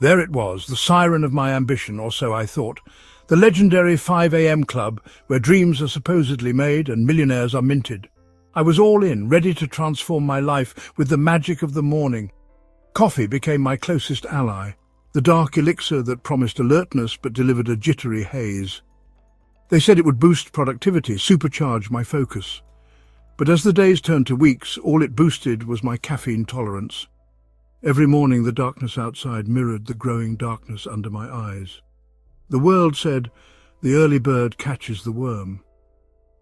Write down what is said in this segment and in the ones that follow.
There it was, the siren of my ambition, or so I thought. The legendary 5 a.m. club, where dreams are supposedly made and millionaires are minted. I was all in, ready to transform my life with the magic of the morning. Coffee became my closest ally, the dark elixir that promised alertness but delivered a jittery haze. They said it would boost productivity, supercharge my focus. But as the days turned to weeks, all it boosted was my caffeine tolerance. Every morning the darkness outside mirrored the growing darkness under my eyes. The world said, the early bird catches the worm.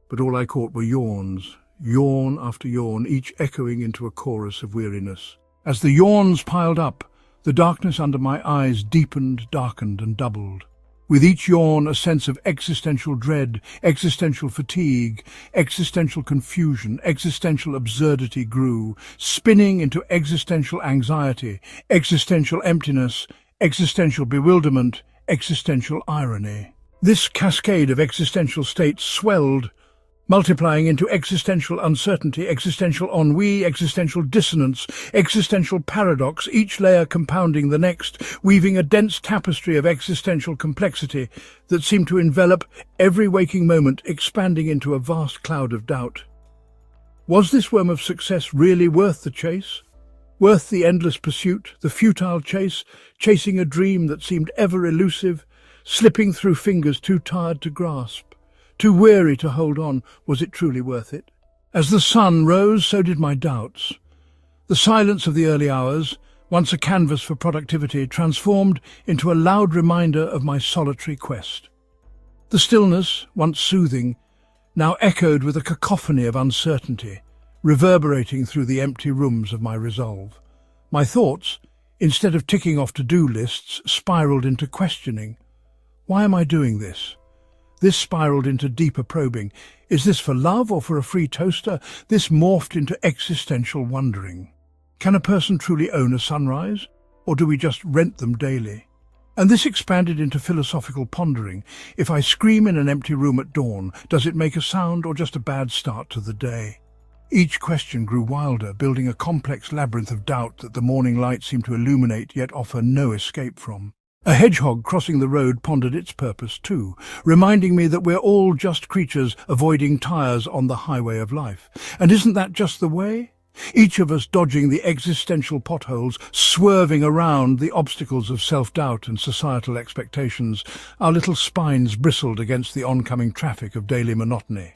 But all I caught were yawns, yawn after yawn, each echoing into a chorus of weariness. As the yawns piled up, the darkness under my eyes deepened, darkened, and doubled. With each yawn, a sense of existential dread, existential fatigue, existential confusion, existential absurdity grew, spinning into existential anxiety, existential emptiness, existential bewilderment, existential irony. This cascade of existential states swelled, multiplying into existential uncertainty, existential ennui, existential dissonance, existential paradox, each layer compounding the next, weaving a dense tapestry of existential complexity that seemed to envelop every waking moment, expanding into a vast cloud of doubt. Was this worm of success really worth the chase? Worth the endless pursuit, the futile chase, chasing a dream that seemed ever elusive, slipping through fingers too tired to grasp? Too weary to hold on, was it truly worth it? As the sun rose, so did my doubts. The silence of the early hours, once a canvas for productivity, transformed into a loud reminder of my solitary quest. The stillness, once soothing, now echoed with a cacophony of uncertainty, reverberating through the empty rooms of my resolve. My thoughts, instead of ticking off to-do lists, spiraled into questioning. Why am I doing this? This spiraled into deeper probing. Is this for love or for a free toaster? This morphed into existential wondering. Can a person truly own a sunrise? Or do we just rent them daily? And this expanded into philosophical pondering. If I scream in an empty room at dawn, does it make a sound or just a bad start to the day? Each question grew wilder, building a complex labyrinth of doubt that the morning light seemed to illuminate yet offer no escape from. A hedgehog crossing the road pondered its purpose too, reminding me that we're all just creatures avoiding tires on the highway of life. And isn't that just the way? Each of us dodging the existential potholes, swerving around the obstacles of self-doubt and societal expectations, our little spines bristled against the oncoming traffic of daily monotony.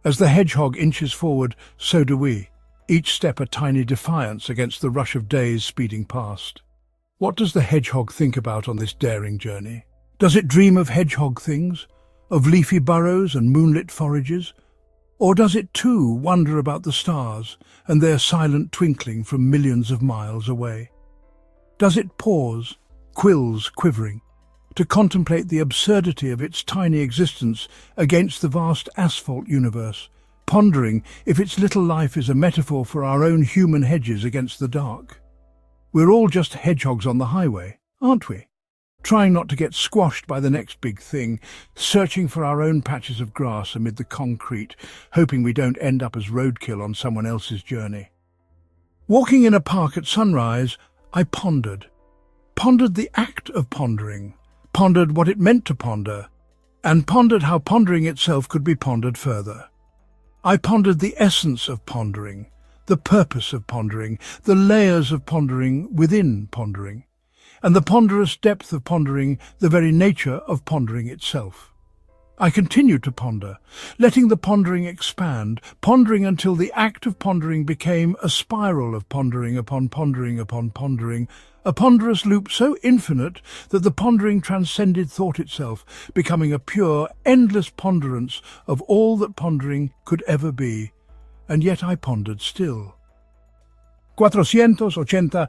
As the hedgehog inches forward, so do we, each step a tiny defiance against the rush of days speeding past. What does the hedgehog think about on this daring journey? Does it dream of hedgehog things, of leafy burrows and moonlit forages? Or does it too wonder about the stars and their silent twinkling from millions of miles away? Does it pause, quills quivering, to contemplate the absurdity of its tiny existence against the vast asphalt universe, pondering if its little life is a metaphor for our own human hedges against the dark? We're all just hedgehogs on the highway, aren't we? Trying not to get squashed by the next big thing, searching for our own patches of grass amid the concrete, hoping we don't end up as roadkill on someone else's journey. Walking in a park at sunrise, I pondered the act of pondering, pondered what it meant to ponder, and pondered how pondering itself could be pondered further. I pondered the essence of pondering, the purpose of pondering, the layers of pondering within pondering, and the ponderous depth of pondering, the very nature of pondering itself. I continued to ponder, letting the pondering expand, pondering until the act of pondering became a spiral of pondering upon pondering upon pondering, a ponderous loop so infinite that the pondering transcended thought itself, becoming a pure, endless ponderance of all that pondering could ever be. And yet I pondered still. 487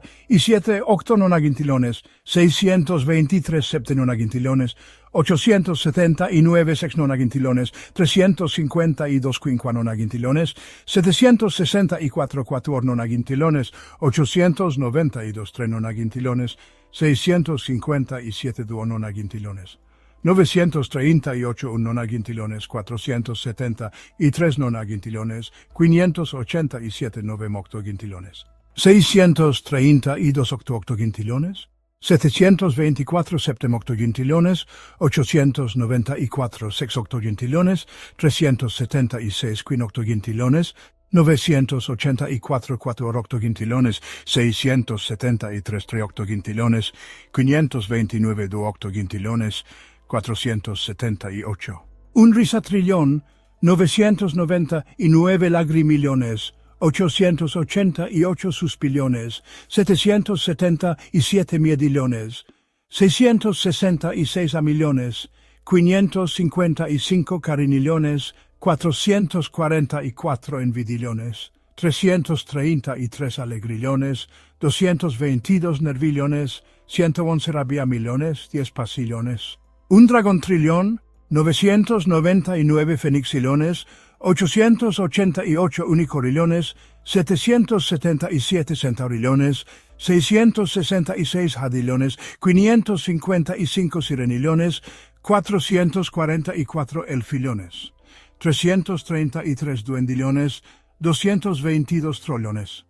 octononagintilones, 623 septenonagintilones, 879 sexnonagintilones, 352 quinquanonagintilones, 764 quatornonagintilones, 892 trenonagintilones, 657 duononagintilones. 938 nonagintilones, 473 nonagintilones, 587 novemoctogintilones. 632 octogintilones, 724 septemoctogentillones, 894 sexoctogentillones, 376 quinoctogentillones, 984 quattroctogentillones, 673 trioctogentillones, 529 duoctogentillones, 478. Un risatrillón, 999 lagrimillones, 888 suspillones, 777 miedillones, 666 amillones, 555 carinillones, 444 envidillones, 333 alegrillones, 222 nervillones, 111 rabiamillones, 10 pasillones. Un dragontrillón, 999 fenixilones, 888 unicorrillones, 777 centaurillones, 666 jadillones, 555 sirenillones, 444 elfillones, 333 duendillones, 222 trollones,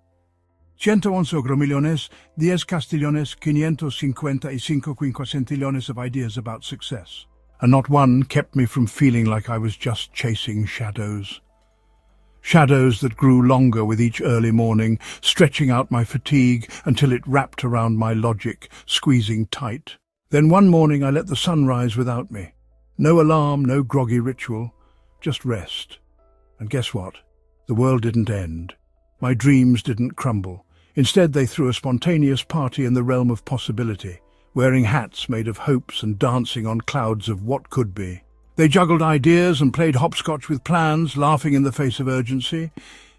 111 ogromillones, 10 castillones, 555 quinquacentillones of ideas about success. And not one kept me from feeling like I was just chasing shadows. Shadows that grew longer with each early morning, stretching out my fatigue until it wrapped around my logic, squeezing tight. Then one morning I let the sun rise without me. No alarm, no groggy ritual, just rest. And guess what? The world didn't end. My dreams didn't crumble. Instead, they threw a spontaneous party in the realm of possibility, wearing hats made of hopes and dancing on clouds of what could be. They juggled ideas and played hopscotch with plans, laughing in the face of urgency.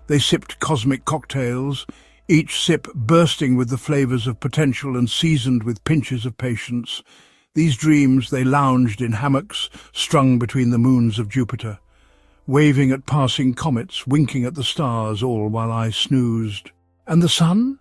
They sipped cosmic cocktails, each sip bursting with the flavors of potential and seasoned with pinches of patience. These dreams, they lounged in hammocks strung between the moons of Jupiter, waving at passing comets, winking at the stars, all while I snoozed. And the sun?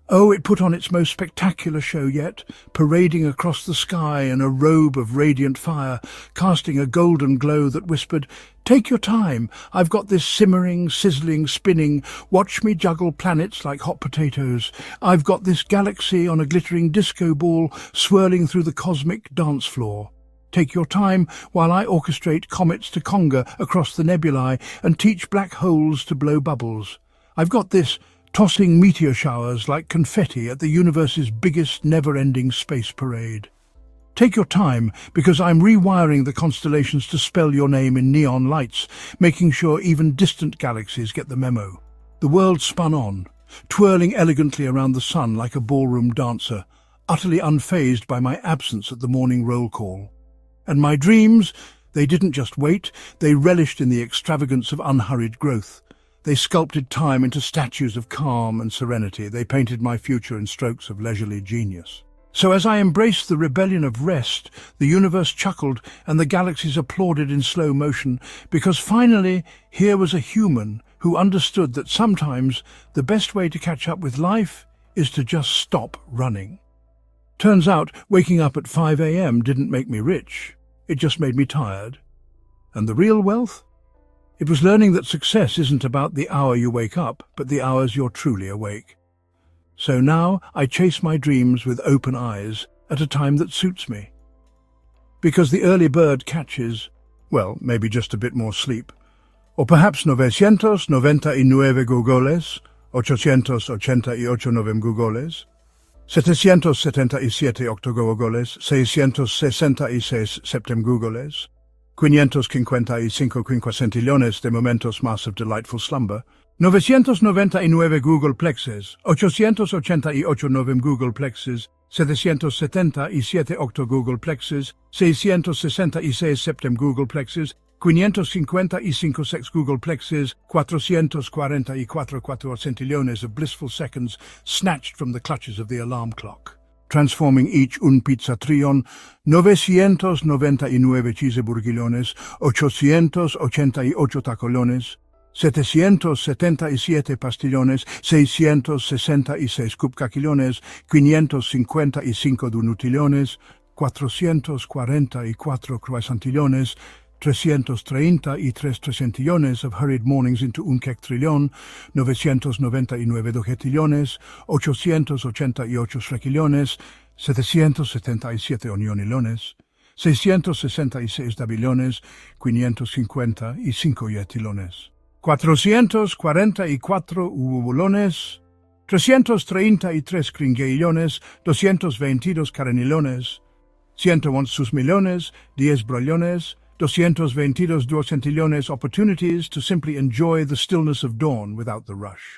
Oh, it put on its most spectacular show yet, parading across the sky in a robe of radiant fire, casting a golden glow that whispered, "Take your time, I've got this simmering, sizzling, spinning, watch me juggle planets like hot potatoes. I've got this galaxy on a glittering disco ball, swirling through the cosmic dance floor. Take your time while I orchestrate comets to conga across the nebulae and teach black holes to blow bubbles. I've got this tossing meteor showers like confetti at the universe's biggest never-ending space parade. Take your time, because I'm rewiring the constellations to spell your name in neon lights, making sure even distant galaxies get the memo." The world spun on, twirling elegantly around the sun like a ballroom dancer, utterly unfazed by my absence at the morning roll call. And my dreams, they didn't just wait, they relished in the extravagance of unhurried growth. They sculpted time into statues of calm and serenity. They painted my future in strokes of leisurely genius. So as I embraced the rebellion of rest, the universe chuckled and the galaxies applauded in slow motion, because finally here was a human who understood that sometimes the best way to catch up with life is to just stop running. Turns out waking up at 5 a.m. didn't make me rich. It just made me tired. And the real wealth? It was learning that success isn't about the hour you wake up, but the hours you're truly awake. So now I chase my dreams with open eyes at a time that suits me. Because the early bird catches, well, maybe just a bit more sleep. Or perhaps 999 gugoles, 888 gugoles, 777 octogogoles, 666 septemgugoles, 555 quinquacentillones de momentos más of delightful slumber, 999 Google Plexes, 888 novem Google Plexes, 777 octo Google Plexes, 666 septem Google Plexes, 555 sex Google Plexes, 444 quattrocentillones of blissful seconds snatched from the clutches of the alarm clock, transforming each un pizzatrillón, 999 cheeseburguillones, 888 tacolones, 777 pastillones, 666 cupcaquilones, 555 donutillones, 444 croissantillones, 333 trecentillones of hurried mornings into un quectrillón, 999 dogetillones, 888 shrequillones, 777 onionilones, 666 davilones, 555 yetilones, 444 uvulones, 333 cringueillones, 222 carenilones, 111 susmilones, 10 brollones, 222 duocentillones opportunities to simply enjoy the stillness of dawn without the rush.